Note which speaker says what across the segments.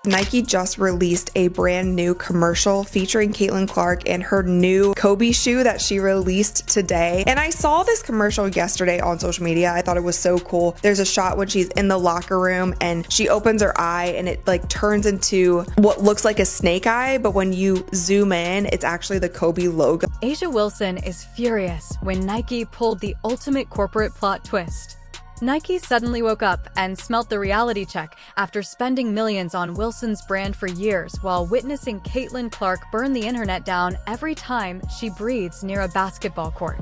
Speaker 1: Nike just released a brand new commercial featuring Caitlin Clark and her new Kobe shoe that she released today. And I saw this commercial yesterday on social media. I thought it was so cool. There's a shot when she's in the locker room and she opens her eye and it like turns into what looks like a snake eye, but when you zoom in, it's actually the Kobe logo.
Speaker 2: A'ja Wilson is furious when Nike pulled the ultimate corporate plot twist. Nike suddenly woke up and smelt the reality check after spending millions on Wilson's brand for years while witnessing Caitlin Clark burn the internet down every time she breathes near a basketball court.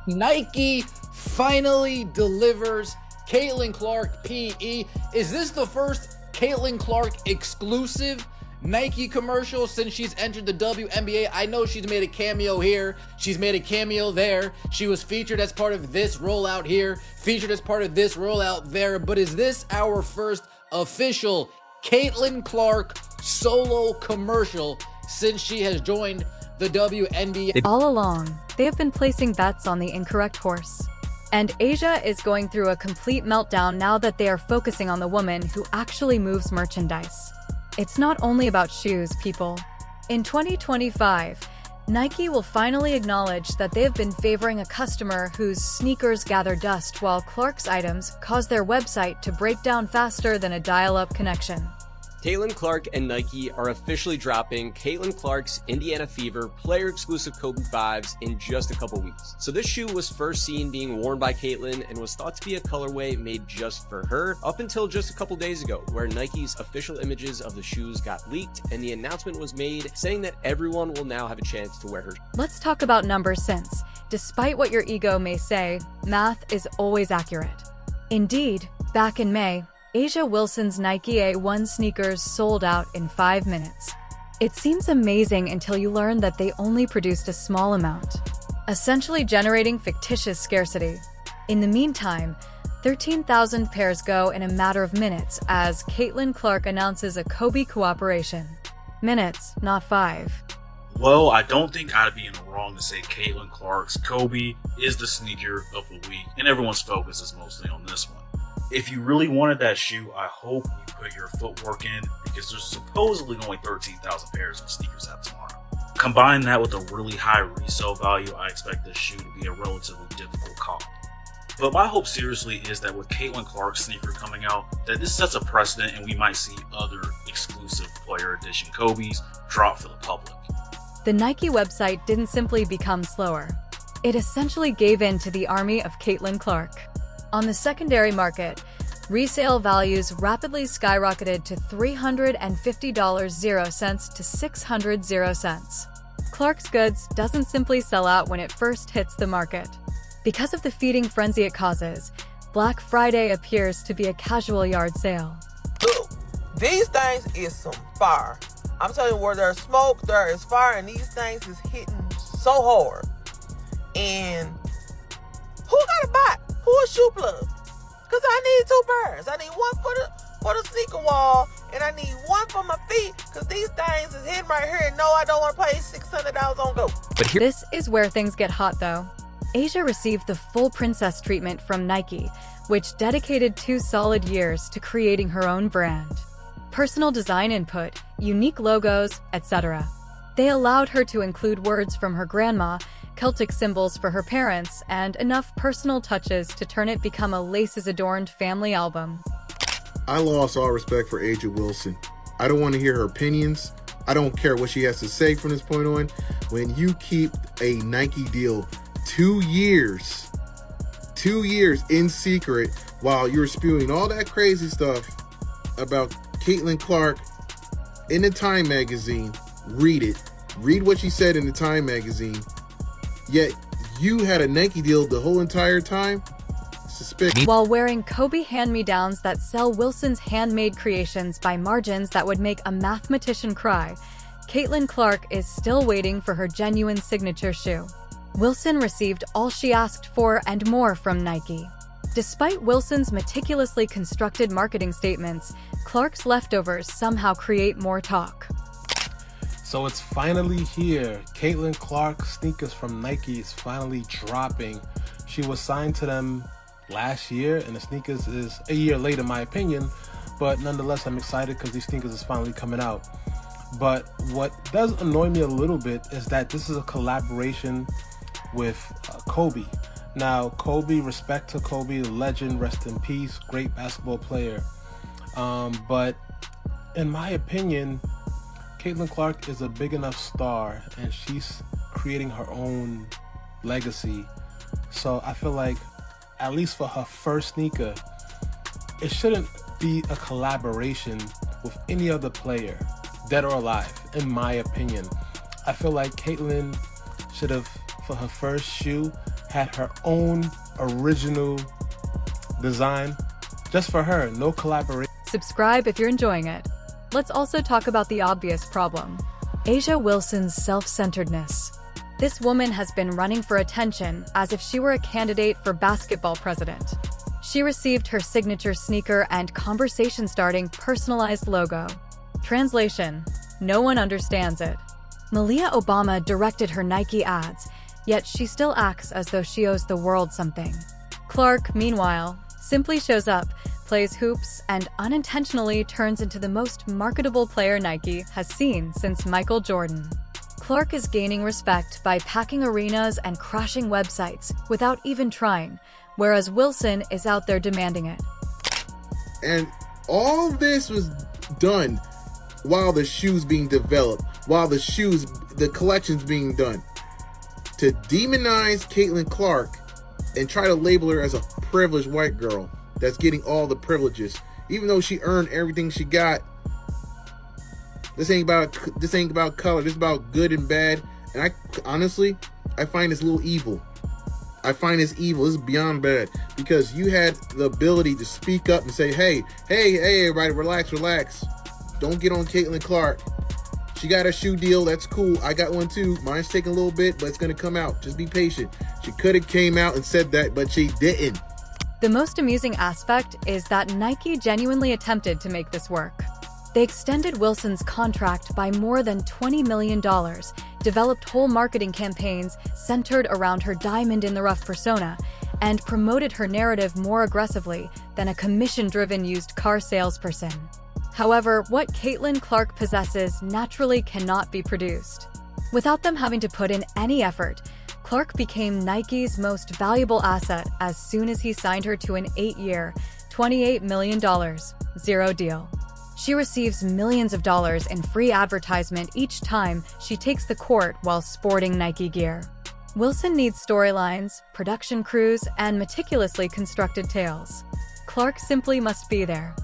Speaker 3: Nike finally delivers Caitlin Clark PE. Is this the first Caitlin Clark exclusive Nike commercial since she's entered the WNBA? I know she's made a cameo here, she's made a cameo there, she was featured as part of this rollout here, featured as part of this rollout there, but is this our first official Caitlin Clark solo commercial since she has joined the WNBA?
Speaker 2: All along, they have been placing bets on the incorrect horse. And A'ja is going through a complete meltdown now that they are focusing on the woman who actually moves merchandise. It's not only about shoes, people. In 2025, Nike will finally acknowledge that they have been favoring a customer whose sneakers gather dust while Clark's items cause their website to break down faster than a dial-up connection.
Speaker 4: Caitlin Clark and Nike are officially dropping Caitlin Clark's Indiana Fever player-exclusive Kobe 5s in just a couple weeks. So this shoe was first seen being worn by Caitlin and was thought to be a colorway made just for her up until just a couple days ago, where Nike's official images of the shoes got leaked and the announcement was made saying that everyone will now have a chance to wear her.
Speaker 2: Let's talk about numbers since, despite what your ego may say, math is always accurate. Indeed, back in May, A'ja Wilson's Nike A1 sneakers sold out in 5 minutes. It seems amazing until you learn that they only produced a small amount, essentially generating fictitious scarcity. In the meantime, 13,000 pairs go in a matter of minutes as Caitlin Clark announces a Kobe cooperation. Minutes, not 5.
Speaker 5: Well, I don't think I'd be in the wrong to say Caitlin Clark's Kobe is the sneaker of the week, and everyone's focus is mostly on this one. If you really wanted that shoe, I hope you put your footwork in, because there's supposedly only 13,000 pairs of sneakers out tomorrow. Combine that with a really high resale value, I expect this shoe to be a relatively difficult call. But my hope seriously is that with Caitlin Clark's sneaker coming out, that this sets a precedent and we might see other exclusive player edition Kobe's drop for the public.
Speaker 2: The Nike website didn't simply become slower. It essentially gave in to the army of Caitlin Clark. On the secondary market, resale values rapidly skyrocketed to $350.00 to $600.00. Clark's goods doesn't simply sell out when it first hits the market. Because of the feeding frenzy it causes, Black Friday appears to be a casual yard sale.
Speaker 6: Look, these things is some fire. I'm telling you, where there's smoke, there is fire, and these things is hitting so hard. And who got a bot? Who a shoe plug? Because I need 2 pairs. I need one for the sneaker wall, and I need one for my feet, because these things is hitting right here, and no, I don't want to pay $600 on go.
Speaker 2: This is where things get hot, though. A'ja received the full princess treatment from Nike, which dedicated 2 solid years to creating her own brand. Personal design input, unique logos, etc. They allowed her to include words from her grandma, Celtic symbols for her parents, and enough personal touches to turn it become a laces-adorned family album.
Speaker 7: I lost all respect for A'ja Wilson. I don't want to hear her opinions. I don't care what she has to say from this point on. When you keep a Nike deal 2 years in secret while you're spewing all that crazy stuff about Caitlin Clark in the Time magazine, read it. Read what she said in the Time magazine. Yet you had a Nike deal the whole entire time? Suspicious.
Speaker 2: While wearing Kobe hand-me-downs that sell Wilson's handmade creations by margins that would make a mathematician cry, Caitlin Clark is still waiting for her genuine signature shoe. Wilson received all she asked for and more from Nike. Despite Wilson's meticulously constructed marketing statements, Clark's leftovers somehow create more talk.
Speaker 8: So it's finally here. Caitlin Clark sneakers from Nike is finally dropping. She was signed to them last year, and the sneakers is a year late in my opinion, but nonetheless, I'm excited because these sneakers is finally coming out. But what does annoy me a little bit is that this is a collaboration with Kobe. Now, Kobe, respect to Kobe, legend, rest in peace, great basketball player. But in my opinion, Caitlin Clark is a big enough star and she's creating her own legacy. So I feel like, at least for her first sneaker, it shouldn't be a collaboration with any other player, dead or alive, in my opinion. I feel like Caitlin should have, for her first shoe, had her own original design just for her, no collaboration.
Speaker 2: Subscribe if you're enjoying it. Let's also talk about the obvious problem: A'ja Wilson's self-centeredness. This woman has been running for attention as if she were a candidate for basketball president. She received her signature sneaker and conversation-starting personalized logo. Translation: no one understands it. Malia Obama directed her Nike ads, yet she still acts as though she owes the world something. Clark, meanwhile, simply shows up, plays hoops, and unintentionally turns into the most marketable player Nike has seen since Michael Jordan. Clark is gaining respect by packing arenas and crashing websites without even trying, whereas Wilson is out there demanding it.
Speaker 7: And all this was done while the shoes being developed, while the collections being done. To demonize Caitlin Clark and try to label her as a privileged white girl that's getting all the privileges, even though she earned everything she got. This ain't about color. This is about good and bad. And I honestly find this a little evil. I find this evil. This is beyond bad, because you had the ability to speak up and say, hey, everybody, relax. Don't get on Caitlin Clark. She got a shoe deal. That's cool. I got one too. Mine's taking a little bit, but it's going to come out. Just be patient. She could have came out and said that, but she didn't.
Speaker 2: The most amusing aspect is that Nike genuinely attempted to make this work. They extended Wilson's contract by more than $20 million, developed whole marketing campaigns centered around her diamond-in-the-rough persona, and promoted her narrative more aggressively than a commission-driven used car salesperson. However, what Caitlin Clark possesses naturally cannot be produced. Without them having to put in any effort, Clark became Nike's most valuable asset as soon as he signed her to an 8-year, $28 million, zero deal. She receives millions of dollars in free advertisement each time she takes the court while sporting Nike gear. Wilson needs storylines, production crews, and meticulously constructed tales. Clark simply must be there.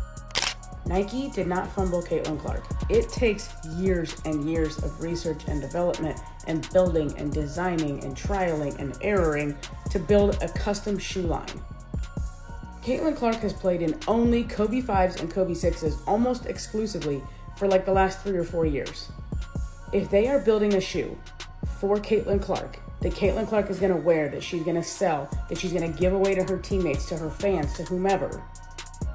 Speaker 9: Nike did not fumble Caitlin Clark. It takes years and years of research and development and building and designing and trialing and erroring to build a custom shoe line. Caitlin Clark has played in only Kobe 5s and Kobe 6s almost exclusively for like the last 3 or 4 years. If they are building a shoe for Caitlin Clark, that Caitlin Clark is going to wear, that she's going to sell, that she's going to give away to her teammates, to her fans, to whomever,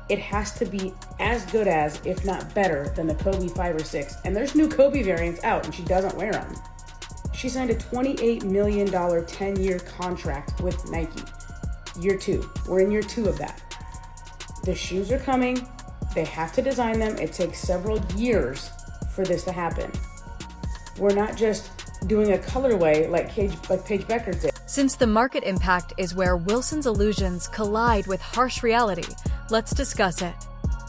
Speaker 9: it has to be as good as, if not better, than the Kobe 5 or 6. And there's new Kobe variants out and she doesn't wear them. She signed a $28 million 10-year contract with Nike. Year 2. We're in year 2 of that. The shoes are coming. They have to design them. It takes several years for this to happen. We're not just doing a colorway like Paige Beckers did.
Speaker 2: Since the market impact is where Wilson's illusions collide with harsh reality, let's discuss it.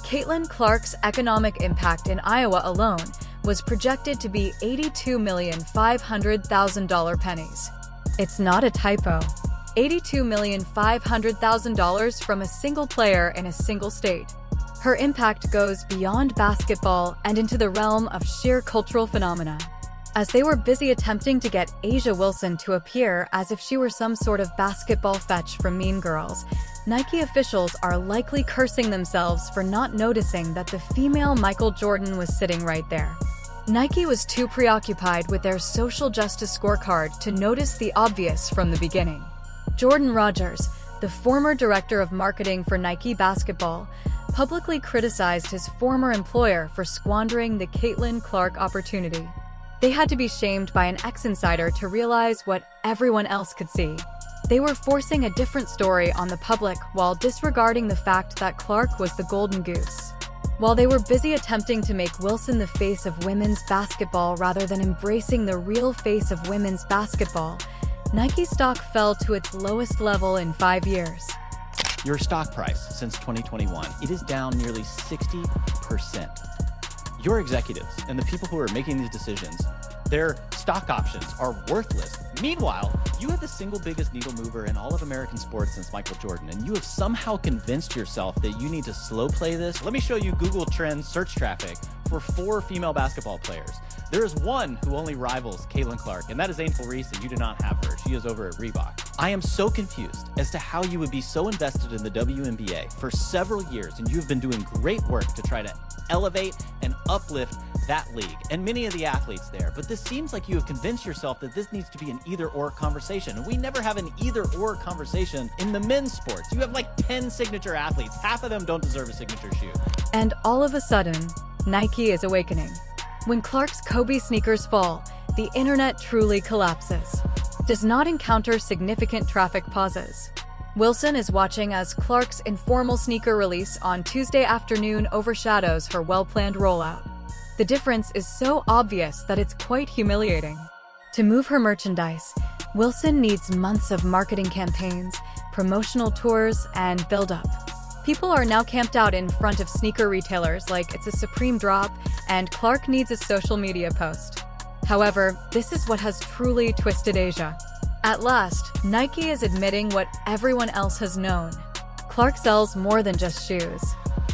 Speaker 2: Caitlin Clark's economic impact in Iowa alone was projected to be $82,500,000 pennies. It's not a typo. $82,500,000 from a single player in a single state. Her impact goes beyond basketball and into the realm of sheer cultural phenomena. As they were busy attempting to get A'ja Wilson to appear as if she were some sort of basketball fetch from Mean Girls, Nike officials are likely cursing themselves for not noticing that the female Michael Jordan was sitting right there. Nike was too preoccupied with their social justice scorecard to notice the obvious from the beginning. Jordan Rogers, the former director of marketing for Nike Basketball, publicly criticized his former employer for squandering the Caitlin Clark opportunity. They had to be shamed by an ex-insider to realize what everyone else could see. They were forcing a different story on the public while disregarding the fact that Clark was the golden goose. While they were busy attempting to make Wilson the face of women's basketball rather than embracing the real face of women's basketball, Nike stock fell to its lowest level in 5 years.
Speaker 10: Your stock price since 2021, it is down nearly 60%. Your executives and the people who are making these decisions, their stock options are worthless. Meanwhile, you have the single biggest needle mover in all of American sports since Michael Jordan, and you have somehow convinced yourself that you need to slow play this. Let me show you Google Trends search traffic for 4 female basketball players. There is one who only rivals Caitlin Clark, and that is Angel Reese, and you do not have her. She is over at Reebok. I am so confused as to how you would be so invested in the WNBA for several years, and you have been doing great work to try to elevate and uplift that league and many of the athletes there. But this seems like you have convinced yourself that this needs to be an either-or conversation, and we never have an either-or conversation in the men's sports. You have like 10 signature athletes. Half of them don't deserve a signature shoe.
Speaker 2: And all of a sudden, Nike is awakening. When Clark's Kobe sneakers fall, the internet truly collapses. Does not encounter significant traffic pauses. Wilson is watching as Clark's informal sneaker release on Tuesday afternoon overshadows her well-planned rollout. The difference is so obvious that it's quite humiliating. To move her merchandise, Wilson needs months of marketing campaigns, promotional tours, and build-up. People are now camped out in front of sneaker retailers like it's a supreme drop, and Clark needs a social media post. However, this is what has truly twisted Asia. At last, Nike is admitting what everyone else has known. Clark sells more than just shoes.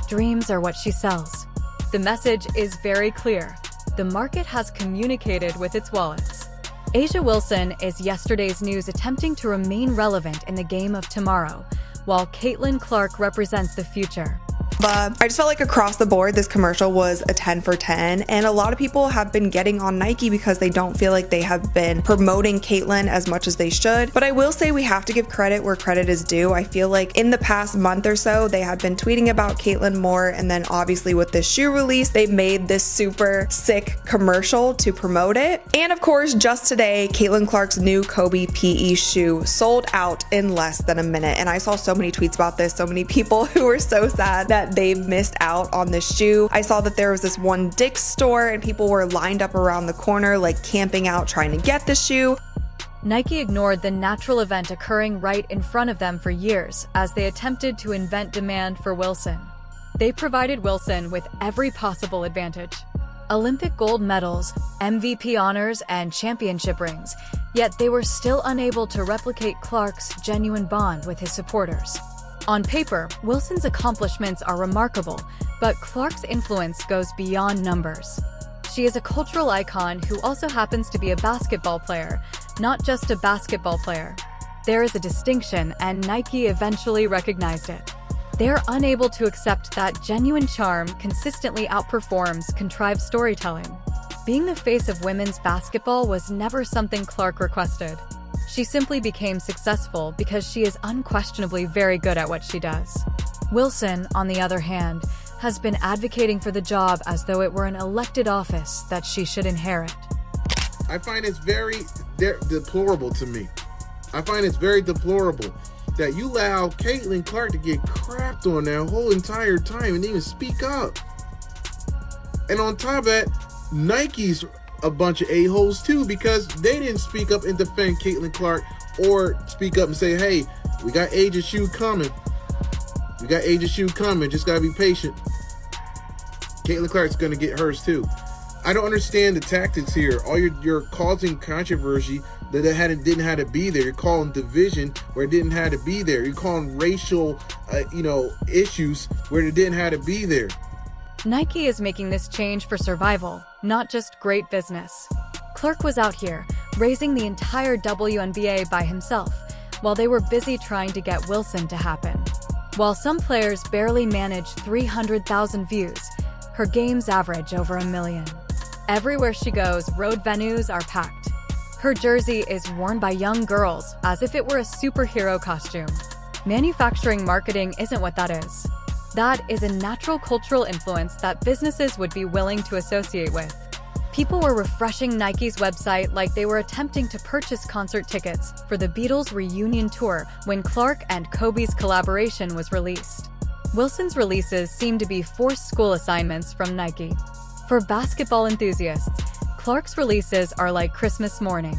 Speaker 2: Dreams are what she sells. The message is very clear. The market has communicated with its wallets. Asia Wilson is yesterday's news attempting to remain relevant in the game of tomorrow, while Caitlin Clark represents the future.
Speaker 1: But I just felt like across the board, this commercial was a 10 for 10. And a lot of people have been getting on Nike because they don't feel like they have been promoting Caitlin as much as they should. But I will say we have to give credit where credit is due. I feel like in the past month or so, they have been tweeting about Caitlin more. And then obviously with this shoe release, they made this super sick commercial to promote it. And of course, just today, Caitlin Clark's new Kobe PE shoe sold out in less than a minute. And I saw so many tweets about this, so many people who were so sad that they missed out on this shoe. I saw that there was this one Dick's store and people were lined up around the corner, like camping out trying to get the shoe.
Speaker 2: Nike ignored the natural event occurring right in front of them for years as they attempted to invent demand for Wilson. They provided Wilson with every possible advantage: Olympic gold medals, MVP honors, and championship rings, yet they were still unable to replicate Clark's genuine bond with his supporters. On paper, Wilson's accomplishments are remarkable, but Clark's influence goes beyond numbers. She is a cultural icon who also happens to be a basketball player, not just a basketball player. There is a distinction, and Nike eventually recognized it. They're unable to accept that genuine charm consistently outperforms contrived storytelling. Being the face of women's basketball was never something Clark requested. She simply became successful because she is unquestionably very good at what she does. Wilson, on the other hand, has been advocating for the job as though it were an elected office that she should inherit.
Speaker 7: I find it's very deplorable to me. I find it's very deplorable that you allow Caitlin Clark to get crapped on that whole entire time and even speak up. And on top of that, Nike's a bunch of a-holes too, because they didn't speak up and defend Caitlin Clark or speak up and say, hey, we got Asia's shoe coming. We got Asia's shoe coming. Just gotta be patient. Caitlin Clark's gonna get hers too. I don't understand the tactics here. All you're causing controversy that didn't have to be there. You're calling division where it didn't have to be there. You're calling racial, issues where it didn't have to be there.
Speaker 2: Nike is making this change for survival, not just great business. Clark was out here, raising the entire WNBA by himself, while they were busy trying to get Wilson to happen. While some players barely manage 300,000 views, her games average over 1 million. Everywhere she goes, road venues are packed. Her jersey is worn by young girls as if it were a superhero costume. Manufacturing marketing isn't what that is. That is a natural cultural influence that businesses would be willing to associate with. People were refreshing Nike's website like they were attempting to purchase concert tickets for the Beatles reunion tour when Clark and Kobe's collaboration was released. Wilson's releases seem to be forced school assignments from Nike. For basketball enthusiasts, Clark's releases are like Christmas morning.